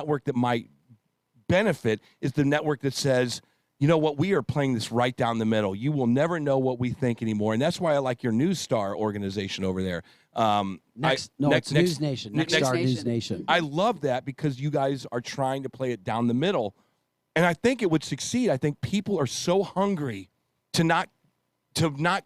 network that might benefit is the network that says, you know what, we are playing this right down the middle. You will never know what we think anymore. And that's why I like your News Star organization over there. It's News Nation. Next Star News Nation. I love that because you guys are trying to play it down the middle. And I think it would succeed. I think people are so hungry to not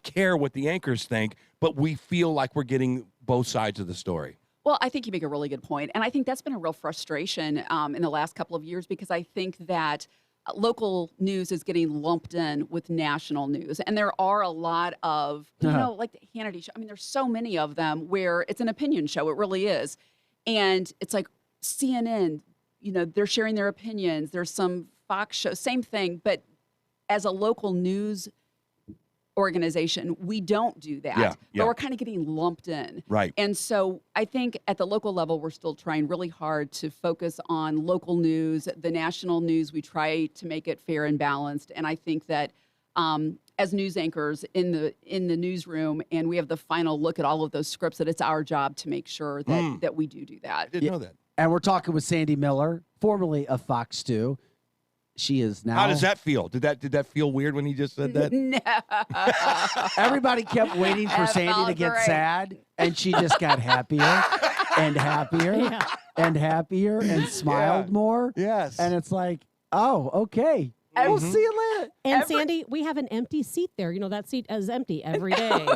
care what the anchors think, but we feel like we're getting both sides of the story. Well, I think you make a really good point. And I think that's been a real frustration in the last couple of years because I think that local news is getting lumped in with national news. And there are a lot of, like the Hannity show. I mean, there's so many of them where it's an opinion show. It really is. And it's like CNN, they're sharing their opinions. There's some Fox show, same thing. But as a local news organization, we don't do that, but we're kind of getting lumped in. Right. And so I think at the local level, we're still trying really hard to focus on local news. The national news, we try to make it fair and balanced. And I think that as news anchors in the newsroom, and we have the final look at all of those scripts, that it's our job to make sure that we do that. I didn't know that. And we're talking with Sandy Miller, formerly of Fox 2. She is now. How does that feel? Did that feel weird when he just said that? No. Everybody kept waiting for Sandy to get sad, and she just got happier and happier and happier and smiled more. Yes. And it's like, oh, okay. We'll see you later. And Sandy, we have an empty seat there. That seat is empty every day.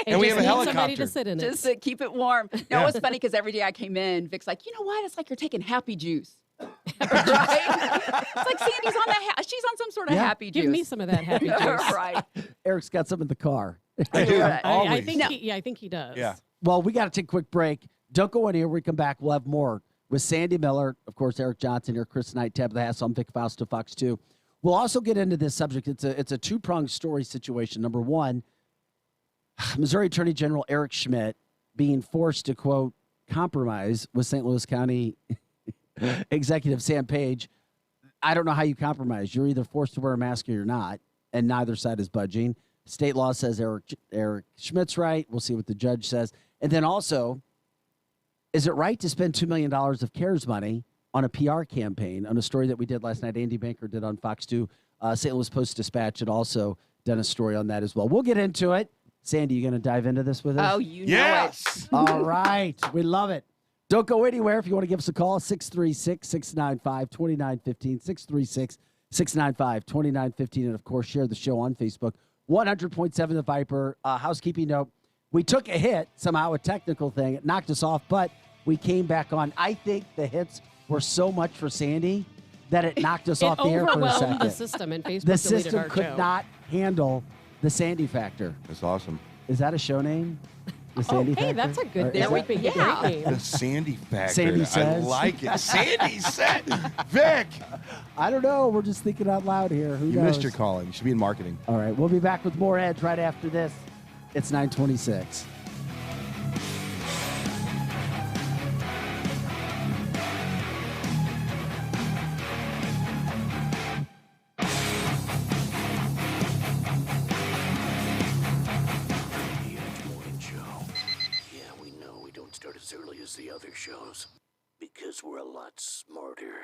And we have a helicopter. Somebody to sit in just to keep it warm. No, it was funny because every day I came in, Vic's like, you know what? It's like you're taking happy juice. Right? It's like Sandy's on she's on some sort of happy juice. Give me some of that happy juice. Right. Eric's got some in the car. I do. I think he does. Yeah. Well, we got to take a quick break. Don't go anywhere. When we come back, we'll have more with Sandy Miller, of course, Eric Johnson here, Chris Knight, Tabitha Hassell, I'm Vic Faust of Fox 2. We'll also get into this subject. It's a two-pronged story situation. Number one, Missouri Attorney General Eric Schmidt being forced to, quote, compromise with St. Louis County Executive Sam Page. I don't know how you compromise. You're either forced to wear a mask or you're not, and neither side is budging. State law says Eric Schmidt's right. We'll see what the judge says. And then also, is it right to spend $2 million of CARES money on a PR campaign, on a story that we did last night? Andy Banker did on Fox 2. St. Louis Post-Dispatch had also done a story on that as well. We'll get into it. Sandy, you going to dive into this with us? Oh, you know it. All right. We love it. Don't go anywhere. If you want to give us a call, 636-695-2915, 636-695-2915, and, of course, share the show on Facebook. 100.7 The Viper. Housekeeping note, we took a hit, somehow a technical thing. It knocked us off, but we came back on. I think the hits were so much for Sandy that it knocked us off the air for a second. It overwhelmed the system, and Facebook The deleted system our could show. not handle the Sandy factor. That's awesome. Is that a show name? The Sandy factor? Hey, that's a good. Or That would be a great name. The Sandy factor. Sandy says. I like it. Sandy said. Vic. I don't know. We're just thinking out loud here. Who knows? You missed your calling. You should be in marketing. All right. We'll be back with more Edge right after this. It's 9:26. The other shows because we're a lot smarter.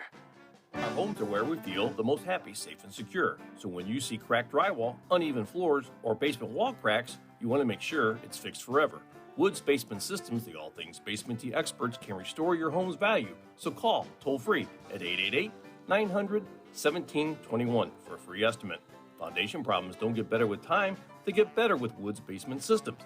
Our homes are where we feel the most happy, safe, and secure. So when you see cracked drywall, uneven floors, or basement wall cracks, you want to make sure it's fixed forever. Woods Basement Systems, the all things basement-y experts, can restore your home's value. So call toll-free at 888-900-1721 for a free estimate. Foundation problems don't get better with time, they get better with Woods Basement Systems.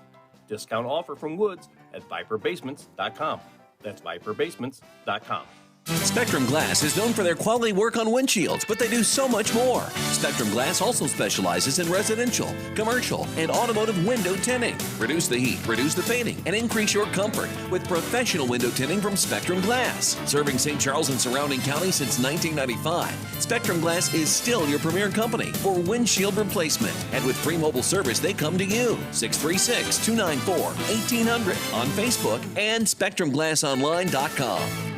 Discount offer from Woods at viperbasements.com. That's viperbasements.com. Spectrum Glass is known for their quality work on windshields, but they do so much more. Spectrum Glass also specializes in residential, commercial, and automotive window tinting. Reduce the heat, reduce the fading, and increase your comfort with professional window tinting from Spectrum Glass. Serving St. Charles and surrounding counties since 1995, Spectrum Glass is still your premier company for windshield replacement. And with free mobile service, they come to you. 636-294-1800 on Facebook and SpectrumGlassOnline.com.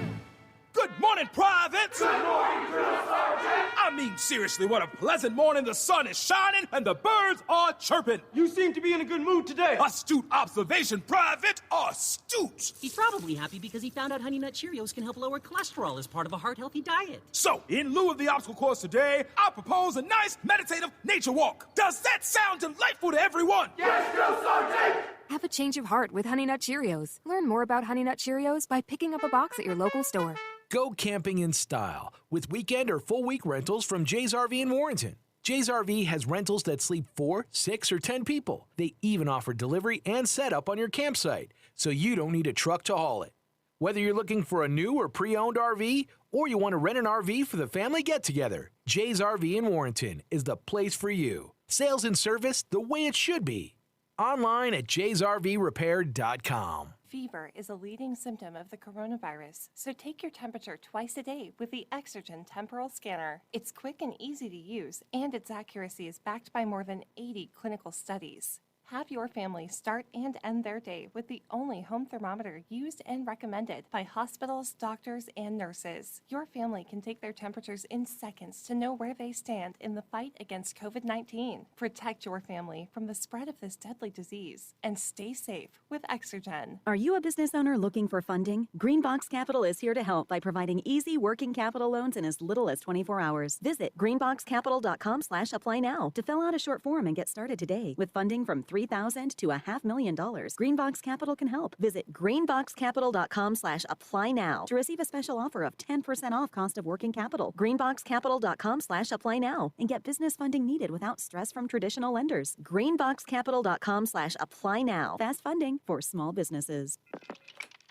Good morning, privates! Good morning, Drill Sergeant! I mean, seriously, what a pleasant morning. The sun is shining and the birds are chirping. You seem to be in a good mood today. Astute observation, Private. Astute. He's probably happy because he found out Honey Nut Cheerios can help lower cholesterol as part of a heart-healthy diet. So, in lieu of the obstacle course today, I propose a nice meditative nature walk. Does that sound delightful to everyone? Yes, Drill Sergeant! Have a change of heart with Honey Nut Cheerios. Learn more about Honey Nut Cheerios by picking up a box at your local store. Go camping in style with weekend or full week rentals from Jay's RV in Warrenton. Jay's RV has rentals that sleep 4, 6, or 10 people. They even offer delivery and setup on your campsite, so you don't need a truck to haul it. Whether you're looking for a new or pre-owned RV, or you want to rent an RV for the family get-together, Jay's RV in Warrenton is the place for you. Sales and service the way it should be. Online at jaysrvrepair.com. Fever is a leading symptom of the coronavirus, so take your temperature twice a day with the Exergen Temporal Scanner. It's quick and easy to use, and its accuracy is backed by more than 80 clinical studies. Have your family start and end their day with the only home thermometer used and recommended by hospitals, doctors, and nurses. Your family can take their temperatures in seconds to know where they stand in the fight against COVID-19. Protect your family from the spread of this deadly disease and stay safe with Exergen. Are you a business owner looking for funding? Greenbox Capital is here to help by providing easy working capital loans in as little as 24 hours. Visit greenboxcapital.com/apply now to fill out a short form and get started today. With funding from $3,000 to $500,000, Greenbox Capital can help. Visit greenboxcapital.com/apply now to receive a special offer of 10% off cost of working capital. Greenboxcapital.com/apply now and get business funding needed without stress from traditional lenders. Greenboxcapital.com/apply now. Fast funding for small businesses.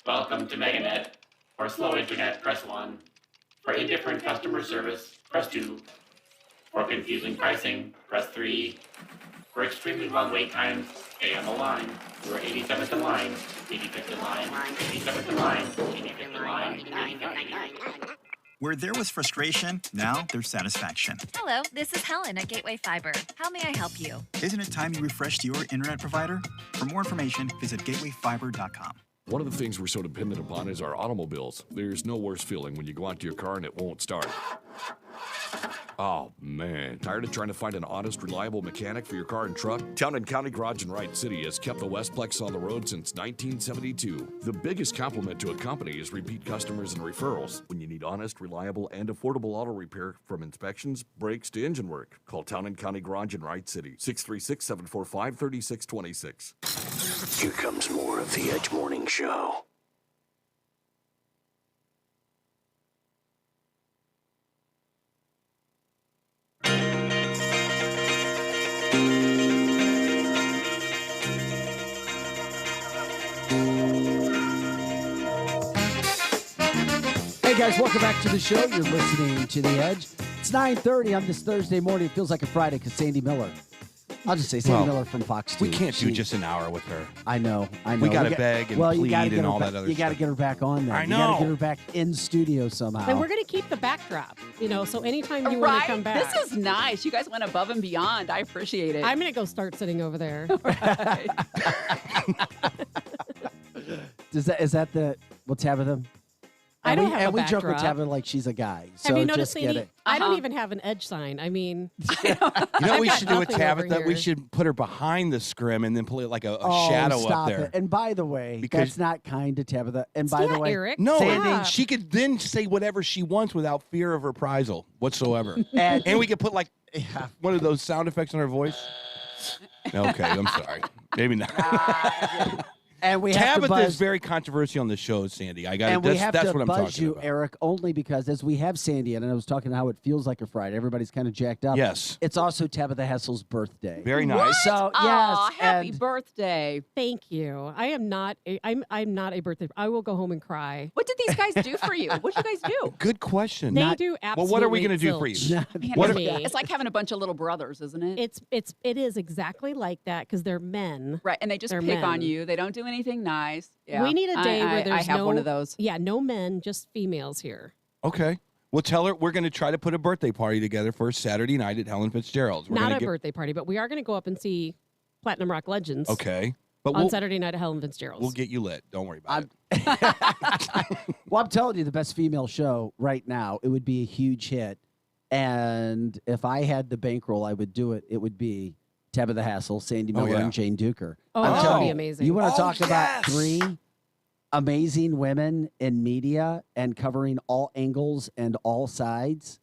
Welcome to MegaNet. For slow internet, press 1. For indifferent customer service, press 2. For confusing pricing, press 3. For extremely long wait times, stay on the line. You are 87th in line, 85th in line, 87th in line, 85th in line, 85th in line. Where there was frustration, now there's satisfaction. Hello, this is Helen at Gateway Fiber. How may I help you? Isn't it time you refreshed your internet provider? For more information, visit gatewayfiber.com. One of the things we're so dependent upon is our automobiles. There's no worse feeling when you go out to your car and it won't start. Oh, man. Tired of trying to find an honest, reliable mechanic for your car and truck? Town and County Garage in Wright City has kept the Westplex on the road since 1972. The biggest compliment to a company is repeat customers and referrals. When you need honest, reliable, and affordable auto repair from inspections, brakes to engine work, call Town and County Garage in Wright City, 636-745-3626. Here comes more of the Edge Morning Show. Hey guys, welcome back to the show. You're listening to The Edge. It's 9:30 on this Thursday morning. It feels like a Friday because Sandy Miller. I'll just say Sandy Miller from Fox 2. We can't do just an hour with her. I know. We got to beg and plead and all that other stuff. You got to get her back on there. I know. You got to get her back in studio somehow. And we're going to keep the backdrop, so anytime you want to come back. This is nice. You guys went above and beyond. I appreciate it. I'm going to go start sitting over there. Is that the Tabitha? I don't have a we joke with backdrop. Tabitha like she's a guy. So Have you noticed, just get Sandy? it. I don't even have an edge sign. I mean, You know what we got should do with nothing over Tabitha? We here. should put her behind the scrim and then put it like a shadow stop up there. It. And by the way, Because- that's not kind to Tabitha. And by the way, Eric. No, Sandy, and she could then say whatever she wants without fear of reprisal whatsoever. and we could put like one of those sound effects on her voice. Okay, I'm sorry. Maybe not. and we have to Tabitha buzz. is very controversial on the show, Sandy. I got And we have that's to what I'm buzz talking you, about. Eric, only because as we have Sandy, and I was talking how it feels like a Friday. Everybody's kind of jacked up. Yes. It's also Tabitha Hassel's birthday. Very nice. So Aw, yes, happy and birthday. Thank you. I am not. I'm not a birthday. I will go home and cry. What did these guys do for you? What did you guys do? Good question. They do absolutely. Well, what are we going to do for zilch you? Man, What it's, are- it's like having a bunch of little brothers, isn't it? It is exactly like that because they're men. Right, and they just They're pick on men. you. They don't do anything nice. Yeah. We need a day where there's I have no. one of those. Yeah, no men, just females here. Okay. Well, tell her we're going to try to put a birthday party together for Saturday night at Helen Fitzgerald's. We're Not gonna a get- birthday party, but we are going to go up and see Platinum Rock Legends. Okay. But on we'll, Saturday night at Helen Fitzgerald's. we'll get you lit. Don't worry about it. well, I'm telling you, the best female show right now, it would be a huge hit. And if I had the bankroll, I would do it. It would be Tabitha Hassell, Sandy Miller, and Jane Duker. Oh, I'm that telling would be you, amazing. You want to talk about 3 amazing women in media and covering all angles and all sides?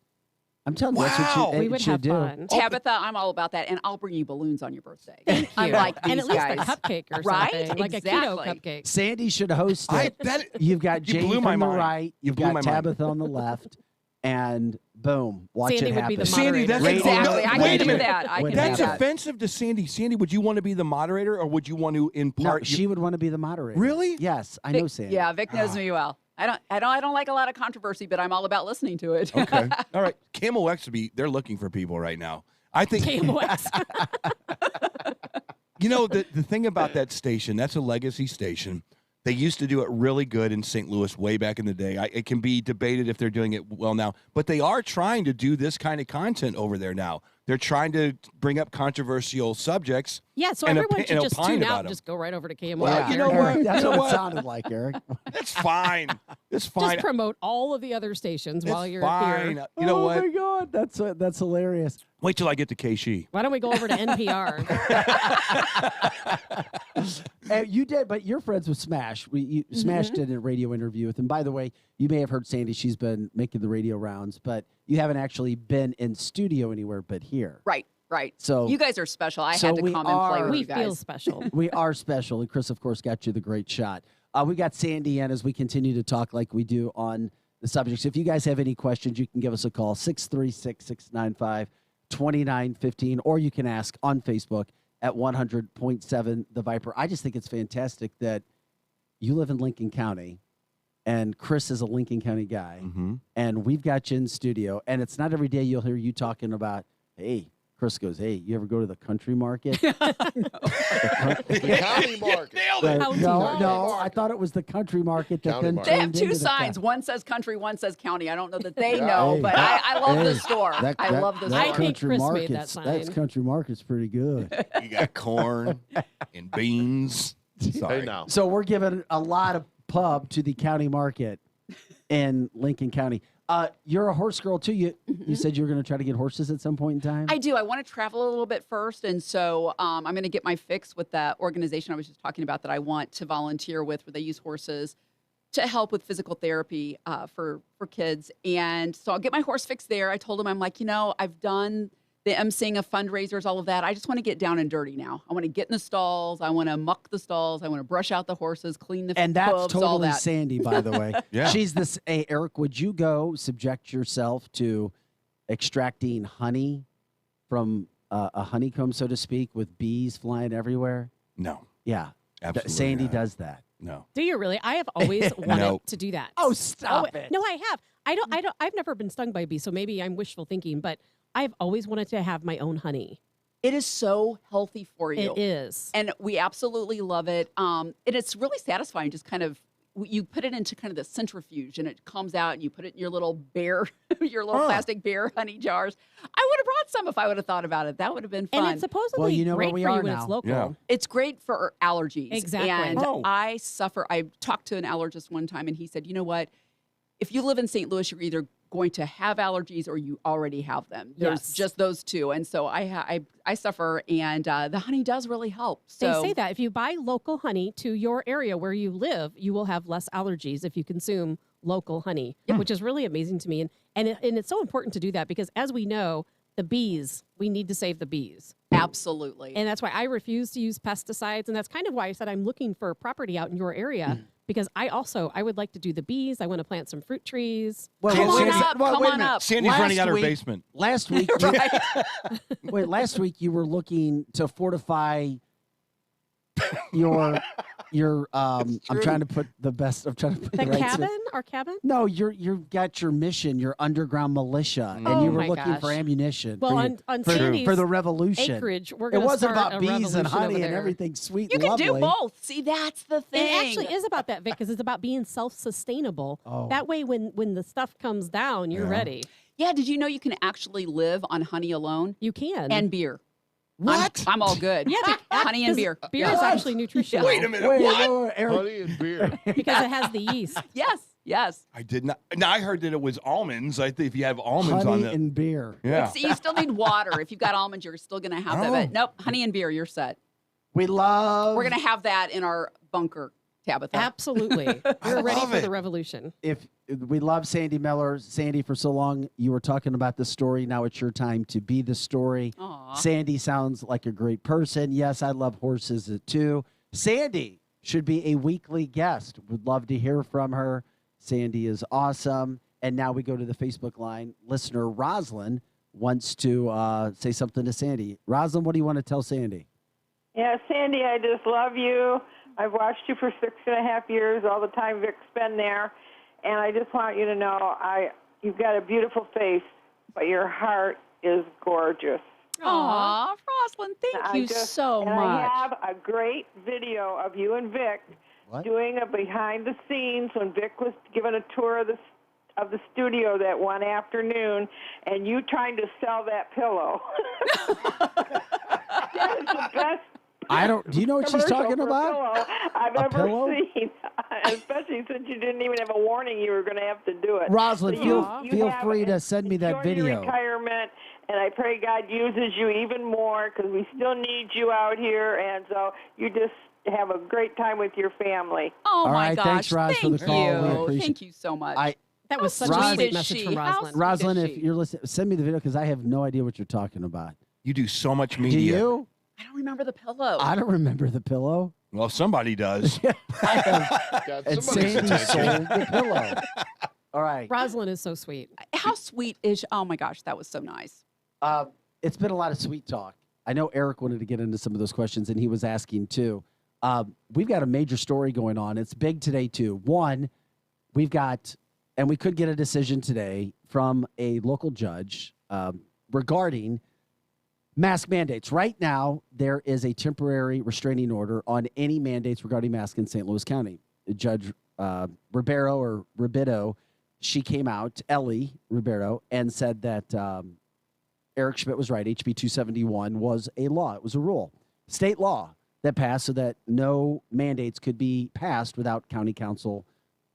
I'm telling you, that's what we it would should have do. fun. Tabitha, I'm all about that, and I'll bring you balloons on your birthday. Thank you. Unlike And these at least guys. a cupcake or Right? something, like Exactly. a keto cupcake. Sandy should host it. You've got You Jane blew from my the mind. right, You you've blew got my mind. Tabitha on the left, and boom, watch Sandy it would happen. be the Sandy, that's moderator. Exactly. I Wait can a do minute. that. I can do That's that. offensive to Sandy. Sandy, would you want to be the moderator, or would you want to No, impart? she would want to be the moderator. Really? Yes, I know Vic, Sandy. yeah, Vic knows me well. I don't like a lot of controversy, but I'm all about listening to it. Okay. All right. Camel X they're looking for people right now. I think Camel X. You know, the thing about that station, that's a legacy station. They used to do it really good in St. Louis way back in the day. It can be debated if they're doing it well now, but they are trying to do this kind of content over there now. They're trying to bring up controversial subjects. Yeah, so and everyone opi- should and just opine tune about out and them. just go right over to KMO. Well, you know Eric, what? That's You know what what? it sounded like, Eric. That's fine. It's fine. Just promote all of the other stations while It's you're fine. here. You know what? Oh my God, that's hilarious. Wait till I get to KC. Why don't we go over to NPR? You did, but you're friends with Smash. Smash did a radio interview with him. By the way, you may have heard Sandy. She's been making the radio rounds, but you haven't actually been in studio anywhere but here. Right. So you guys are special. I so had to we come and play are- with We you guys. feel special. We are special, and Chris, of course, got you the great shot. We got Sandy in as we continue to talk like we do on the subjects. If you guys have any questions, you can give us a call, 636-695-2915, or you can ask on Facebook at 100.7 The Viper. I just think it's fantastic that you live in Lincoln County, and Chris is a Lincoln County guy, and we've got you in studio, and it's not every day you'll hear you talking about, hey, Chris goes, hey, you ever go to the country market? The county market. Nailed But it. no, I thought it was the country market that County then market. They have turned two into the signs. county. One says country, one says county. I don't know that they Yeah. know, Hey. but I love the Hey, store. I love the that store. I think country Chris made market's- that sign. That's country market's pretty good. You got corn and beans. Sorry. Hey, now. So we're giving a lot of pub to the county market in Lincoln County. You're a horse girl too. You said you were going to try to get horses at some point in time. I do. I want to travel a little bit first, and so I'm going to get my fix with that organization I was just talking about that I want to volunteer with, where they use horses to help with physical therapy for kids. And so I'll get my horse fix there. I told him, I'm like, I've done the emceeing of fundraisers, all of that. I just want to get down and dirty now. I want to get in the stalls. I want to muck the stalls. I want to brush out the horses, clean the and that's hooves, all totally that. Sandy, by the way. Yeah. She's this. Hey, Eric, would you go subject yourself to extracting honey from a honeycomb, so to speak, with bees flying everywhere? No. Yeah. Absolutely Sandy not. does that. No. Do you really? I have always wanted No. to do that. Oh, stop it. No, I have. I've never been stung by a bee, so maybe I'm wishful thinking, but I've always wanted to have my own honey. It is so healthy for you. It is. And we absolutely love it. And it's really satisfying. Just kind of, you put it into kind of the centrifuge and it comes out and you put it in your little bear, your little plastic bear honey jars. I would have brought some if I would have thought about it. That would have been fun. And it's supposedly Well, you know great where we for you are when now. it's local. Yeah. It's great for allergies. Exactly. And Oh. I talked to an allergist one time and he said, you know what? If you live in St. Louis, you're either going to have allergies or you already have them. There's Yes. just those two. And so I suffer, and the honey does really help. So They say that if you buy local honey to your area where you live, you will have less allergies if you consume local honey, which is really amazing to me. And it's so important to do that because, as we know, the bees, we need to save the bees. Absolutely. And that's why I refuse to use pesticides. And that's kind of why I said I'm looking for property out in your area because I would like to do the bees. I want to plant some fruit trees. Well, Come on Sandy- up. well, Come wait a on minute. up. Sandy's Last running out of her week- basement. Last week, last week you were looking to fortify your I'm trying to put the best. I'm trying to put The the right cabin? Our cabin? No, you've got your mission, your underground militia, and Oh you were my looking for gosh. ammunition. Well, for, on for, Sandy's for the revolution. acreage, we're It going to wasn't start about a bees revolution and honey over and there. everything sweet You and can lovely. do both. See, that's the thing. It actually is about that, Vic, because it's about being self-sustainable. Oh. That way, when the stuff comes down, you're ready. Yeah, did you know you can actually live on honey alone? You can. And beer. What? I'm all good. Yeah, honey and 'cause beer. Beer is actually nutritional. Wait a minute. Wait, What? wait, Eric. Honey and beer. Because it has the yeast. Yes. Yes. I did not. Now I heard that it was almonds. I think if you have almonds honey on the and beer. yeah. You still need water. If you've got almonds, you're still going to have that. But nope, honey and beer, you're set. We love. We're going to have that in our bunker, Tabitha. Absolutely. We're ready for the revolution. If we love Sandy Miller. Sandy, for so long, you were talking about the story. Now it's your time to be the story. Aw. Sandy sounds like a great person. Yes, I love horses too. Sandy should be a weekly guest. Would love to hear from her. Sandy is awesome. And now we go to the Facebook line. Listener Roslyn wants to say something to Sandy. Roslyn, what do you want to tell Sandy? Yeah, Sandy, I just love you. I've watched you for 6.5 years, all the time Vic's been there. And I just want you to know you've got a beautiful face, but your heart is gorgeous. Aw, Roslyn, thank you so much. I have a great video of you and Vic doing a behind the scenes when Vic was given a tour of the studio that one afternoon, and you trying to sell that pillow. That is the best. Do you know what she's talking about? I've ever seen, especially since you didn't even have a warning you were going to have to do it. Roslyn, So feel free to send me that enjoy your video. retirement, and I pray God uses you even more because we still need you out here, and so you just have a great time with your family. Oh, All my right, gosh. thanks, Roz, for the Thank call. you. We appreciate Thank you so much. That was such How a sweet sweet message is from she? How Roslyn. sweet Roslyn, is if she? you're listening, send me the video because I have no idea what you're talking about. You do so much Do media. you? I don't remember the pillow. I don't remember the pillow. Well, somebody does. And Sandy sold the pillow. All right. Roslyn is so sweet. How sweet is she? Oh, my gosh, that was so nice. It's been a lot of sweet talk. I know Eric wanted to get into some of those questions, and he was asking too. We've got a major story going on. It's big today too. One, we've got, and we could get a decision today from a local judge regarding mask mandates. Right now, there is a temporary restraining order on any mandates regarding masks in St. Louis County. Judge Ribeiro, she came out, Ellie Ribeiro, and said that Eric Schmidt was right. HB 271 was a law. It was a rule, state law that passed so that no mandates could be passed without county council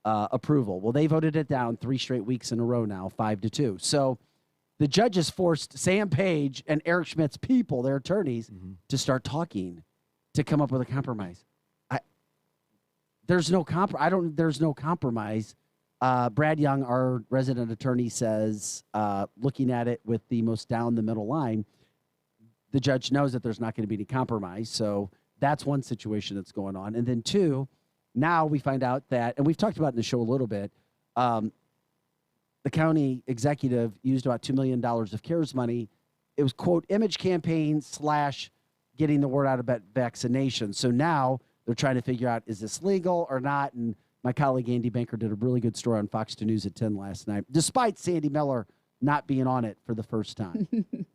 approval. Well, they voted it down 3 straight weeks in a row now, 5-2. So the judges forced Sam Page and Eric Schmidt's people, their attorneys, to start talking to come up with a compromise. There's no compromise. Brad Young, our resident attorney, says, looking at it with the most down the middle line, the judge knows that there's not going to be any compromise. So that's one situation that's going on. And then two, now we find out that, and we've talked about it in the show a little bit, the county executive used about $2 million of CARES money. It was, quote, image campaign / getting the word out about vaccination. So now they're trying to figure out, is this legal or not? And my colleague Andy Banker did a really good story on Fox 2 News at 10 last night, despite Sandy Miller not being on it for the first time.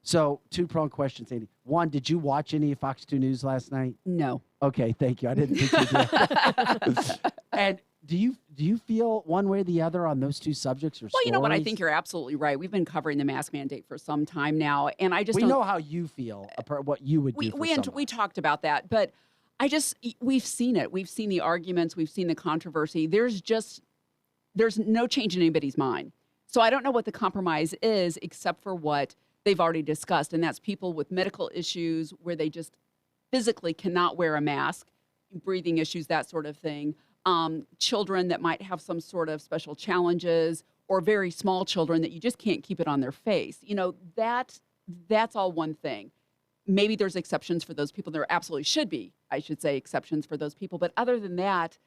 So, 2-pronged question, Sandy. One, did you watch any of Fox 2 News last night? No. Okay, thank you. I didn't think you did. And do you feel one way or the other on those two subjects or Well, you know what? I stories? think you're absolutely right. We've been covering the mask mandate for some time now, and I just we don't know how you feel, what you would do for someone. we talked about that, but we've seen it. We've seen the arguments. We've seen the controversy. There's no change in anybody's mind. So I don't know what the compromise is except for what they've already discussed, and that's people with medical issues where they just physically cannot wear a mask, breathing issues, that sort of thing. Children that might have some sort of special challenges, or very small children that you just can't keep it on their face. You know, that's all one thing. Maybe there's exceptions for those people. There absolutely should be, I should say, exceptions for those people. But other than that,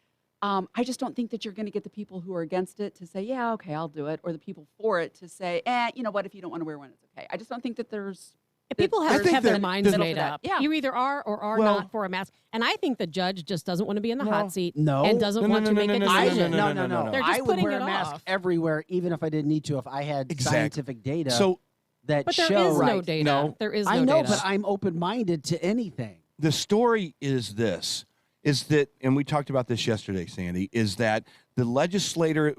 I just don't think that you're going to get the people who are against it to say, yeah, okay, I'll do it. Or the people for it to say, you know what, if you don't want to wear one, it's okay. I just don't think that there's... People have their minds made that. up. Yeah. You either are or are not for a mask. And I think the judge just doesn't want to be in the hot seat and doesn't want to make a decision. No. They're just I would putting wear it a mask off. everywhere, even if I didn't need to, if I had scientific data that But there show. is no data. No. There is no I know, data. but I'm open-minded to anything. The story is this, is that, and we talked about this yesterday, Sandy, is that the legislator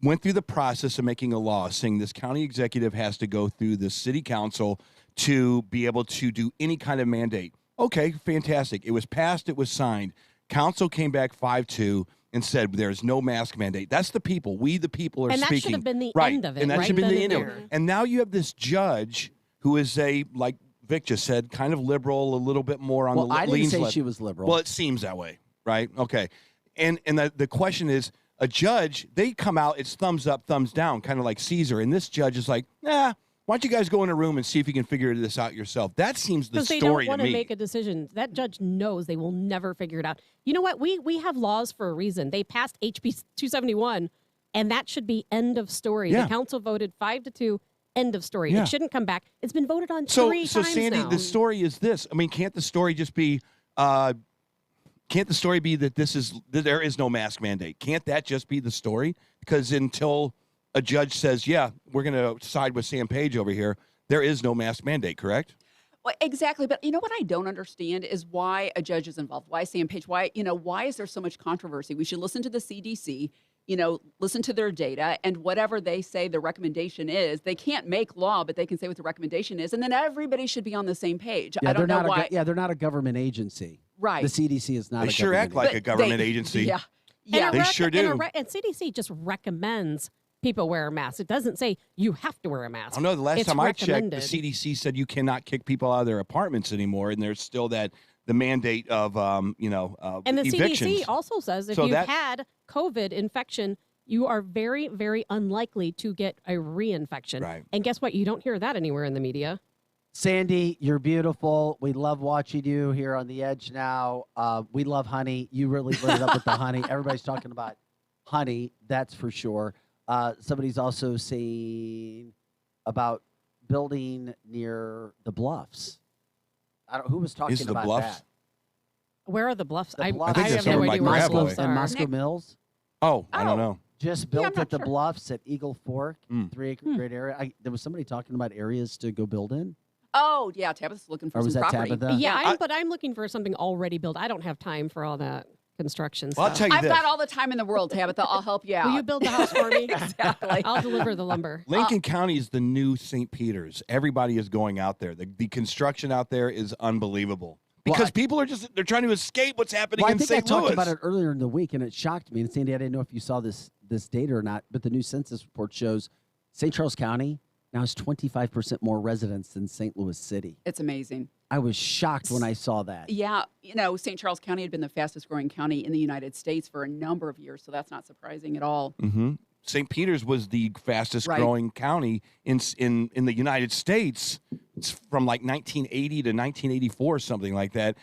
went through the process of making a law saying this county executive has to go through the city council to be able to do any kind of mandate. Okay, fantastic. It was passed. It was signed. Council came back 5-2. and said there's no mask mandate. That's the people. We, the people, are and speaking. that should have been the right. end of it. And that right should have been the then end and of it. there. And now you have this judge who is like Vic just said, kind of liberal, a little bit more on the I didn't leans say left. she was liberal. Well, it seems that way, right? Okay. And the question is, a judge, they come out, it's thumbs up, thumbs down, kind of like Caesar. And this judge is like, nah, why don't you guys go in a room and see if you can figure this out yourself? That seems the Because they story don't want to to me. make a decision. That judge knows they will never figure it out. You know what? We have laws for a reason. They passed HB 271, and that should be end of story. Yeah. The council voted 5-2, end of story. Yeah. It shouldn't come back. It's been voted on So 3 times Sandy, now. the story is this. I mean, can't the story just be can't the story be that there is no mask mandate? Can't that just be the story? Because until a judge says, yeah, we're going to side with Sam Page over here, there is no mask mandate, correct? Well, exactly. But you know what I don't understand is why a judge is involved. Why Sam Page? Why is there so much controversy? We should listen to the CDC, listen to their data, and whatever they say the recommendation is, they can't make law, but they can say what the recommendation is, and then everybody should be on the same page. Yeah, I don't know why. they're not a government agency. Right. The CDC is not. They a sure act government like a government agency. Yeah. And They sure do. And CDC just recommends people wear a mask. It doesn't say you have to wear a mask. I know the last It's time I checked, the recommended. CDC said you cannot kick people out of their apartments anymore, and there's still the mandate of And the evictions. CDC also says if So you've that- had COVID infection, you are very, very unlikely to get a reinfection. Right. And guess what? You don't hear that anywhere in the media. Sandy, you're beautiful. We love watching you here on the edge now. We love honey. You really lit it up with the honey. Everybody's talking about honey, that's for sure. Somebody's also saying about building near the Bluffs. Who was talking Is the about Bluffs? that? Where are the Bluffs? The I Bluffs. I think that's have over no by idea where the Gravois. Bluffs And are. Moscow Mills. Oh, I don't know. Just I'm built not at the sure. Bluffs at Eagle Fork, Mm. 3-acre great area. There was somebody talking about areas to go build in. Oh, yeah, Tabitha's looking for Or was some that property. Tabitha? Yeah, but I'm looking for something already built. I don't have time for all that construction Well, I'll stuff. tell you I've this. got all the time in the world, Tabitha. I'll help you out. Will you build the house for me? Exactly. I'll deliver the lumber. Lincoln County is the new St. Peter's. Everybody is going out there. The construction out there is unbelievable. Because people are they're trying to escape what's happening Well, I in think St. I talked Louis. about it earlier in the week, and it shocked me. And Sandy, I didn't know if you saw this data or not, but the new census report shows St. Charles County now has 25% more residents than St. Louis City. It's amazing. I was shocked when I saw that. Yeah, St. Charles County had been the fastest growing county in the United States for a number of years, so that's not surprising at all. Mm-hmm. St. Peter's was the fastest Right. growing county in the United States. It's from like 1980 to 1984, something like that.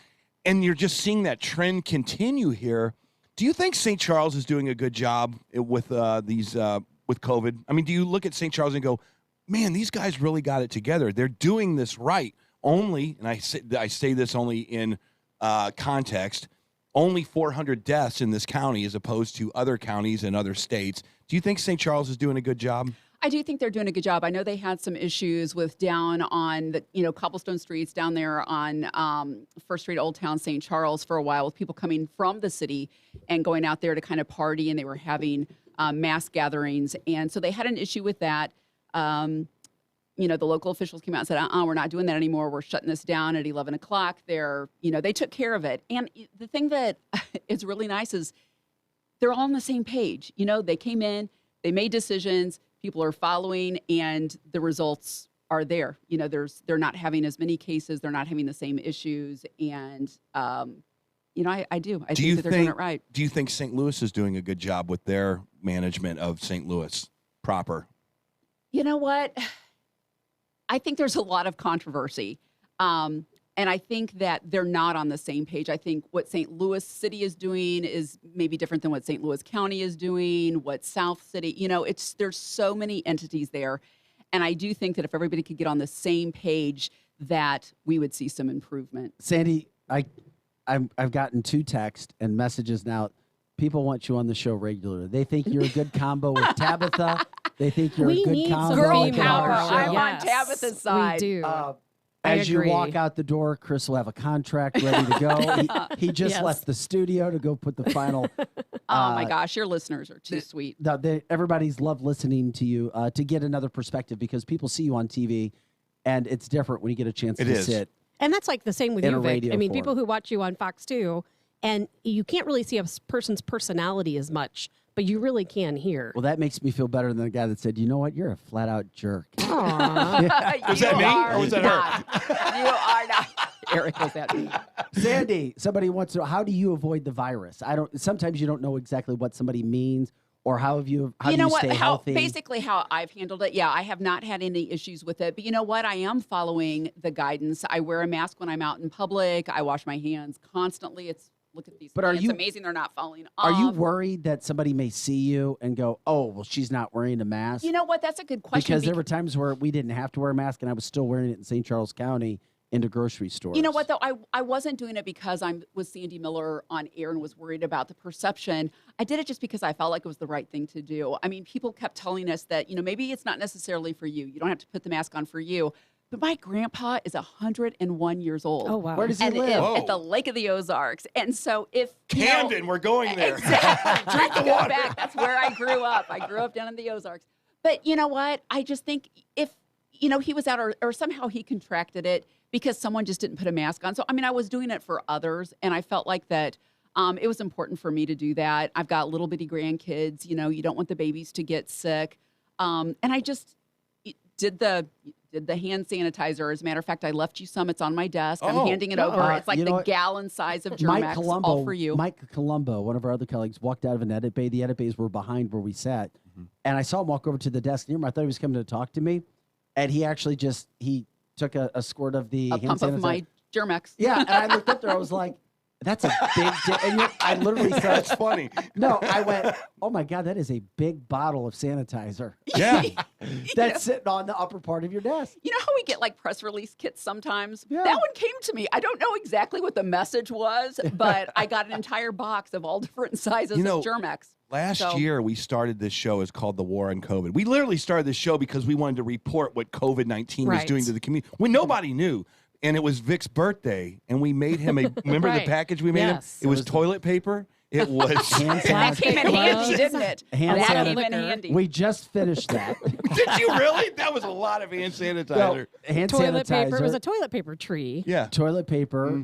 And you're just seeing that trend continue here. Do you think St. Charles is doing a good job with with COVID? I mean, do you look at St. Charles and go, man, these guys really got it together. They're doing this right. Only, and I say this only in context, only 400 deaths in this county as opposed to other counties and other states. Do you think St. Charles is doing a good job? I do think they're doing a good job. I know they had some issues with down on the cobblestone streets down there on First Street, Old Town, St. Charles for a while with people coming from the city and going out there to kind of party, and they were having mass gatherings, and so they had an issue with that. The local officials came out and said, we're not doing that anymore. We're shutting this down at 11 o'clock. They took care of it. And the thing that is really nice is they're all on the same page. They came in, they made decisions, people are following, and the results are there. They're not having as many cases. They're not having the same issues. And, I think that they're doing it right. Do you think St. Louis is doing a good job with their management of St. Louis proper? You know what? I think there's a lot of controversy. And I think that they're not on the same page. I think what St. Louis City is doing is maybe different than what St. Louis County is doing, what South City, there's so many entities there. And I do think that if everybody could get on the same page, that we would see some improvement. Sandy, I've gotten 2 texts and messages now. People want you on the show regularly. They think you're a good combo with Tabitha. They think you're We a good need combo. some Girl with power. our show. I'm on Yes, Tabitha's side. We do. As you agree. walk out the door, Chris will have a contract ready to go. He just Yes. left the studio to go put the final. Oh my gosh, your listeners are too sweet. Everybody's loved listening to you to get another perspective because people see you on TV, and it's different when you get a chance It to is. sit. And that's like the same with In you, a Vic. radio I mean, form. people who watch you on Fox 2, and you can't really see a person's personality as much, but you really can hear. Well, that makes me feel better than the guy that said, you know what, you're a flat-out jerk. Was that me or was that her? You are not. Eric, was that me? Sandy, somebody wants to know, how do you avoid the virus? Sometimes you don't know exactly what somebody means, or how do you stay healthy? Basically how I've handled it. Yeah, I have not had any issues with it. But you know what? I am following the guidance. I wear a mask when I'm out in public. I wash my hands constantly. Look at these. But it's amazing they're not falling off. Are you worried that somebody may see you and go, oh, well, she's not wearing a mask? You know what? That's a good question. Because there were times where we didn't have to wear a mask, and I was still wearing it in St. Charles County into grocery stores. You know what, though? I wasn't doing it because I'm with Sandy Miller on air and was worried about the perception. I did it just because I felt like it was the right thing to do. I mean, people kept telling us that, maybe it's not necessarily for you. You don't have to put the mask on for you. But my grandpa is 101 years old. Oh, wow. Where does he live? At the Lake of the Ozarks. And so if... Camden, we're going there. Exactly. Drink the Go water. back. That's where I grew up. I grew up down in the Ozarks. But you know what? I just think if, he was out or somehow he contracted it because someone just didn't put a mask on. So, I was doing it for others, and I felt like that it was important for me to do that. I've got little bitty grandkids. You don't want the babies to get sick. And I just did the hand sanitizer. As a matter of fact, I left you some. It's on my desk. I'm handing it over. It's like the gallon size of Germex, all for you. Mike Colombo, one of our other colleagues, walked out of an edit bay. The edit bays were behind where we sat. And I saw him walk over to the desk near me. I thought he was coming to talk to me. And he actually he took a squirt of the hand pump sanitizer. of my Germex. Yeah, and I looked up there. I was like, that's a big and I literally said, That's funny. No, I went, oh, my God, that is a big bottle of sanitizer. Yeah. That's sitting on the upper part of your desk. You know how we get like press release kits sometimes? Yeah. That one came to me. I don't know exactly what the message was, but I got an entire box of all different sizes of Germex. Last year, we started this show. It's called The War on COVID. We literally started this show because we wanted to report what COVID-19 was doing to the community when nobody knew. And it was Vic's birthday, and we made him remember the package we made him? It was toilet paper. It was that came in handy, didn't it? That came in handy. We just finished that. Did you really? That was a lot of hand sanitizer. Hand toilet sanitizer. paper. It was a toilet paper tree. Yeah. Toilet paper.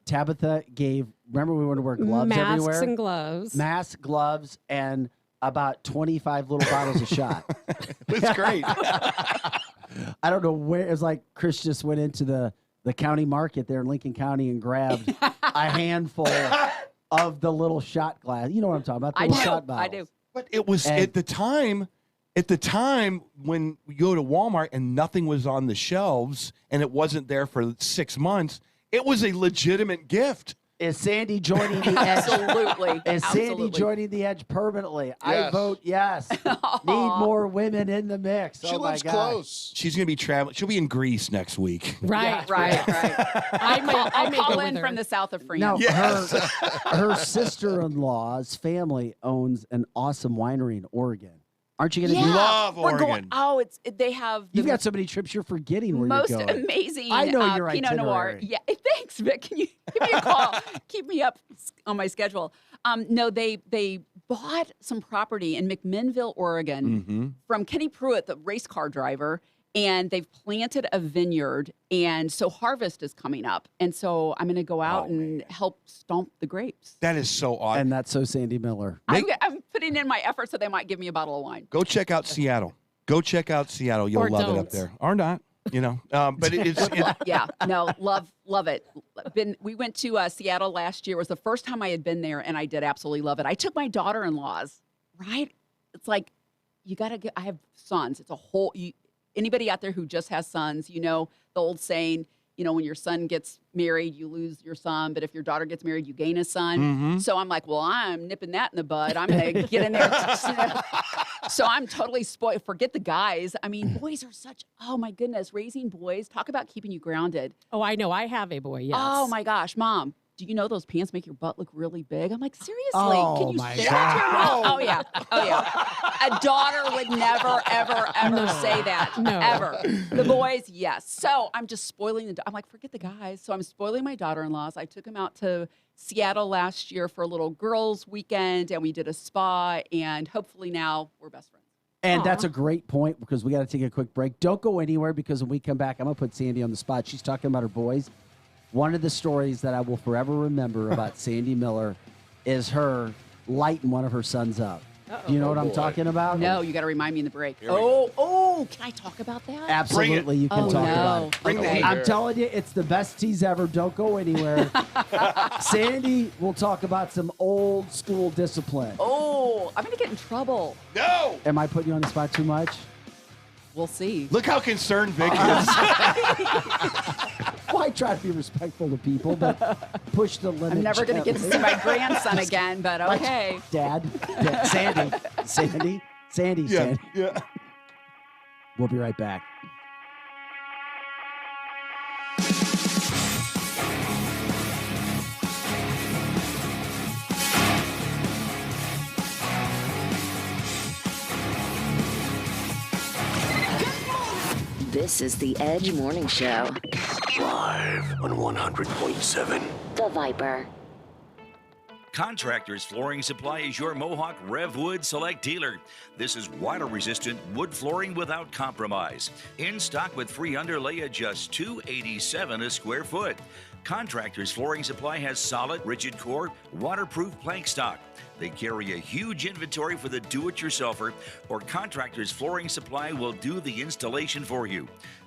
Tabitha gave, remember we wanted to wear gloves everywhere? Masks and gloves. Masks, gloves, and about 25 little bottles of shot. It was great. I don't know where. It was like Chris just went into the county market there in Lincoln County and grabbed a handful of the little shot glass. You know what I'm talking about? The little shot bottles. I do. But it was at the time when we go to Walmart and nothing was on the shelves and it wasn't there for 6 months, it was a legitimate gift. Is Sandy joining the edge? Absolutely. Is Sandy joining the edge permanently? I Yes. vote yes. Need more women in the mix. She oh my lives gosh. close. She's going to be traveling. She'll be in Greece next week. Right. Right. I may call go in with her. from the south of France. Now, Yes. her sister-in-law's family owns an awesome winery in Oregon. Aren't you going to do that? Love We're Oregon. going. They have. You've got so many trips you're forgetting where most you're going. amazing I know your Pinot Noir. itinerary. Yeah, thanks, Vic. Can you give me a call? Keep me up on my schedule. No, they bought some property in McMinnville, Oregon, from Kenny Pruitt, the race car driver, and they've planted a vineyard, and so harvest is coming up, and so I'm going to go out and help stomp the grapes. That is so awesome. And that's so Sandy Miller. I'm putting in my effort so they might give me a bottle of wine. Go check out Seattle. Go check out Seattle. You'll Or love it up don't. there. Or not, but it's Yeah, no, love it. We went to Seattle last year. It was the first time I had been there, and I did absolutely love it. I took my daughter-in-laws, right? It's like, I have sons. It's a whole, anybody out there who just has sons, the old saying, when your son gets married, you lose your son, but if your daughter gets married, you gain a son. So I'm like, well, I'm nipping that in the bud. I'm going to get in there. So I'm totally spoiled. Forget the guys. I mean, boys are oh my goodness, raising boys. Talk about keeping you grounded. Oh, I know. I have a boy, yes. Oh my gosh, Mom. Do you know those pants make your butt look really big? I'm like, seriously? Oh, Can you my say God. that to your mom? Oh yeah. A daughter would never, ever say that. No. Ever. The boys, yes. So I'm just spoiling I'm like, forget the guys. So I'm spoiling my daughter-in-laws. I took them out to Seattle last year for a little girls' weekend, and we did a spa, and hopefully now we're best friends. And that's a great point because we got to take a quick break. Don't go anywhere because when we come back, I'm going to put Sandy on the spot. She's talking about her boys. One of the stories that I will forever remember about Sandy Miller is her lighting one of her sons up. Uh-oh. Do you know what I'm boy. talking about? No, you got to remind me in the break. Here we go. Can I talk about that? Absolutely, you can talk about it. Bring it. I'm telling you, it's the best tease ever. Don't go anywhere. Sandy will talk about some old school discipline. Oh, I'm going to get in trouble. No! Am I putting you on the spot too much? We'll see. Look how concerned Vic is. Well, I try to be respectful to people, but push the limit. I'm never going to get to see my grandson again, but okay. Dad, Sandy. Yeah. We'll be right back. This is the Edge Morning Show. Live on 100.7. The Viper. Contractors Flooring Supply is your Mohawk RevWood Select dealer. This is water-resistant wood flooring without compromise. In stock with free underlay at just $287 a square foot. Contractors Flooring Supply has solid, rigid core, waterproof plank stock. They carry a huge inventory for the do-it-yourselfer, or Contractors Flooring Supply will do the installation for you.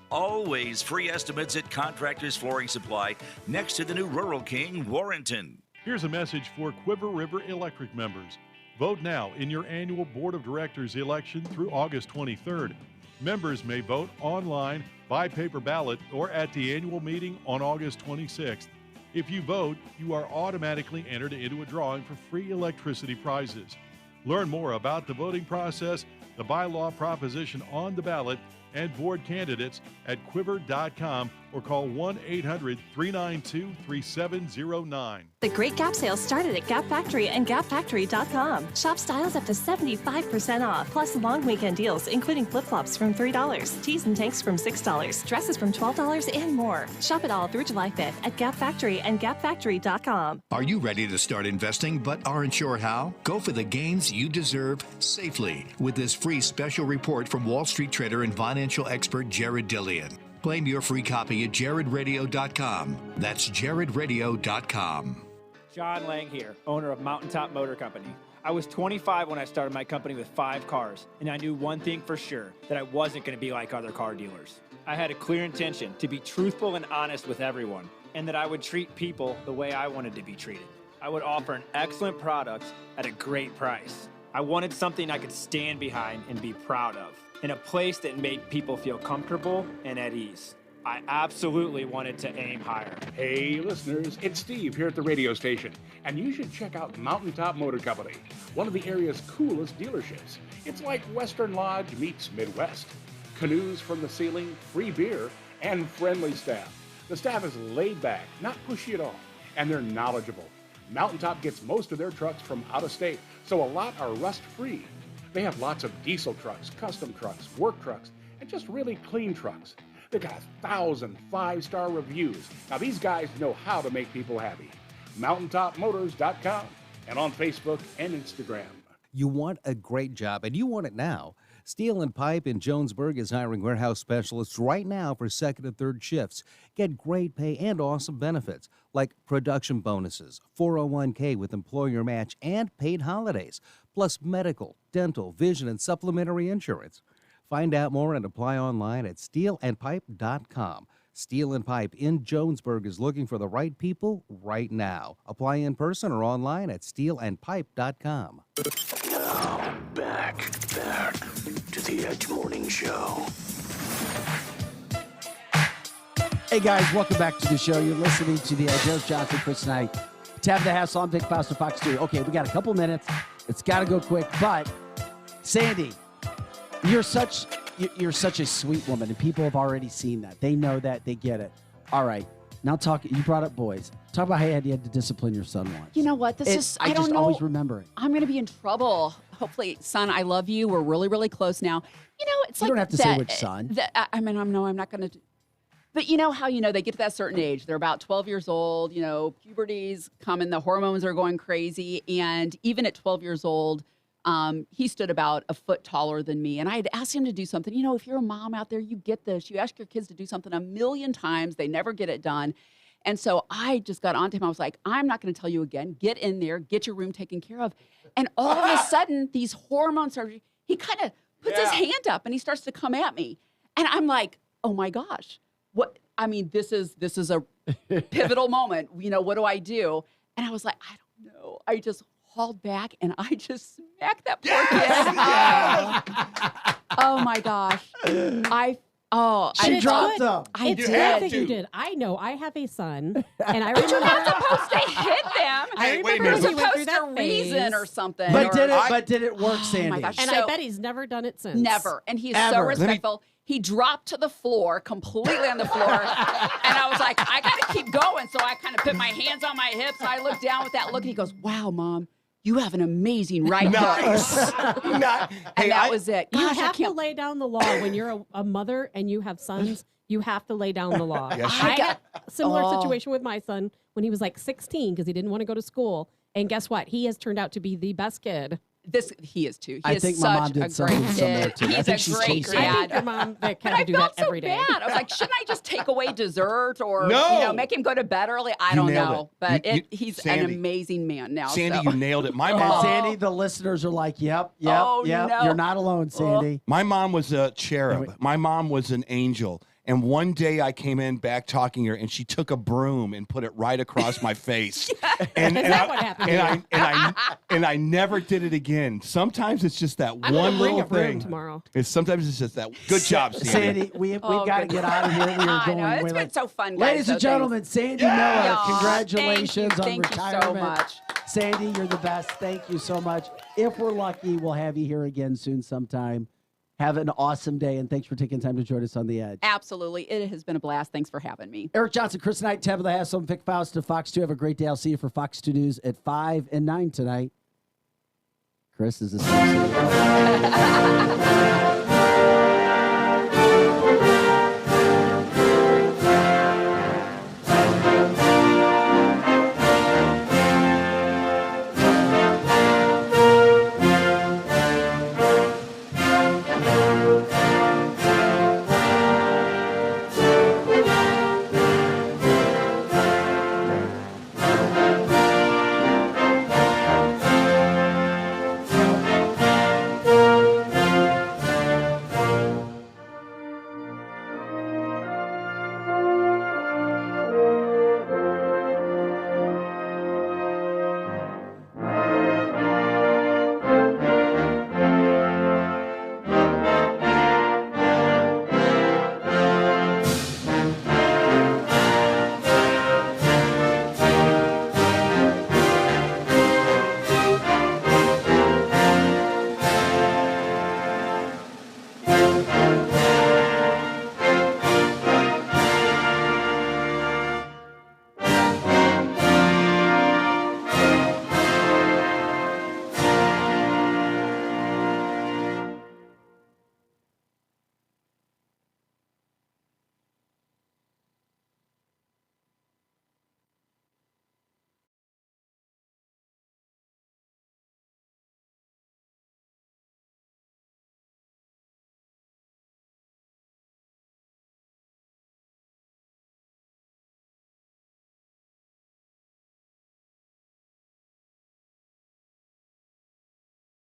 Always free estimates at Contractors Flooring Supply, next to the new Rural King, Warrenton. Here's a message for Quiver River Electric members. Vote now in your annual Board of Directors election through August 23rd. Members may vote online, by paper ballot, or at the annual meeting on August 26th. If you vote, you are automatically entered into a drawing for free electricity prizes. Learn more about the voting process, the bylaw proposition on the ballot, and board candidates at quiver.com or call 1-800-392-3709. The Great Gap sales started at Gap Factory and gapfactory.com. Shop styles up to 75% off, plus long weekend deals, including flip-flops from $3, tees and tanks from $6, dresses from $12, and more. Shop it all through July 5th at Gap Factory and gapfactory.com. Are you ready to start investing but aren't sure how? Go for the gains you deserve safely with this free special report from Wall Street trader and financial expert Jared Dillian. Claim your free copy at jaredradio.com. That's jaredradio.com. John Lang here, owner of Mountaintop Motor Company. I was 25 when I started my company with 5 cars, and I knew one thing for sure, that I wasn't going to be like other car dealers. I had a clear intention to be truthful and honest with everyone, and that I would treat people the way I wanted to be treated. I would offer an excellent product at a great price. I wanted something I could stand behind and be proud of, in a place that made people feel comfortable and at ease. I absolutely wanted to aim higher. Hey listeners, it's Steve here at the radio station, and you should check out Mountaintop Motor Company, one of the area's coolest dealerships. It's like Western Lodge meets Midwest. Canoes from the ceiling, free beer, and friendly staff. The staff is laid back, not pushy at all, and they're knowledgeable. Mountaintop gets most of their trucks from out of state, so a lot are rust-free. They have lots of diesel trucks, custom trucks, work trucks, and just really clean trucks. They've got 1,000 5-star reviews. Now, these guys know how to make people happy. MountaintopMotors.com and on Facebook and Instagram. You want a great job, and you want it now. Steel and Pipe in Jonesburg is hiring warehouse specialists right now for second and third shifts. Get great pay and awesome benefits like production bonuses, 401k with employer match, and paid holidays, plus medical, dental, vision, and supplementary insurance. Find out more and apply online at steelandpipe.com. Steel and Pipe in Jonesburg is looking for the right people right now. Apply in person or online at steelandpipe.com. Now, back to the Edge Morning Show. Hey guys, welcome back to the show. You're listening to the Edge. Eric Johnson, Chris Knight, Tabitha Hassell. I'm Vic Faust of Fox 2. Okay, we got a couple minutes. It's got to go quick, but Sandy, you're such a sweet woman, and people have already seen that. They know that. They get it. All right. Now you brought up boys. Talk about how you had to discipline your son once. You know what? I don't know. Always remember it. I'm going to be in trouble. Hopefully, son, I love you. We're really, really close now. You know, it's You like don't have to say which son. I'm not going to. But you know how, they get to that certain age. They're about 12 years old. Puberty's coming. The hormones are going crazy. And even at 12 years old, he stood about a foot taller than me. And I had asked him to do something. If you're a mom out there, you get this. You ask your kids to do something a million times. They never get it done. And so I just got onto him. I was like, I'm not going to tell you again. Get in there, get your room taken care of. And all of a sudden, these hormones are, he kind of puts his hand up and he starts to come at me. And I'm like, oh my gosh, what? I mean, this is a pivotal moment. You know, what do I do? And I was like, I don't know. I just hauled back and I just smacked that poor kid. Oh my gosh. She dropped him. I It's did. good that you did. I know. I have a son, and I But you're remember. not supposed to hit them. I wait a remember minute. when he went through Supposed to that phase. reason or something. But or, did it work, Sandy? Oh my gosh. And So- I bet he's never done it since. Never. And he's Ever. so Let me- respectful. He dropped to the floor, completely on the floor. And I was like, I got to keep going. So I kind of put my hands on my hips. I looked down with that look, and he goes, wow, Mom, you have an amazing right hook. And that was it. You Gosh, I have to can't. lay down the law when you're a mother and you have sons. You have to lay down the law. Yes, I you had a similar Oh. situation with my son when he was like 16 because he didn't want to go to school. And guess what? He has turned out to be the best kid. He is too. He I is think my mom such did a something great similar kid. too. I He's think a she's great chasing I dad. think your mom that But kind I of do felt that so every day. bad. I was like, shouldn't I just take away dessert or No. make him go to bed early? I You don't nailed know. it. But You- he's Sandy. an amazing man now. Sandy, so. you nailed it. My And mom. Sandy, the listeners are like, yep. Oh, no. You're not alone, Sandy. My mom was a cherub. My mom was an angel. And one day I came in back talking to her, and she took a broom and put it right across my face. And, Is and that I, what happened? and I never did it again. Sometimes it's just that I'm one gonna bring little a broom thing. tomorrow. Sometimes it's just that. Good job, Sandy. Sandy, we've got to get out of here. We are I going know. It's way been late. so fun, guys. Ladies so and gentlemen, Sandy Miller, Aw, congratulations on thank you retirement. so much. Sandy, you're the best. Thank you so much. If we're lucky, we'll have you here again soon sometime. Have an awesome day, and thanks for taking time to join us on The Edge. Absolutely. It has been a blast. Thanks for having me. Eric Johnson, Chris Knight, Tabitha Hassell, Vic Faust to Fox 2. Have a great day. I'll see you for Fox 2 News at 5 and 9 tonight. Chris is a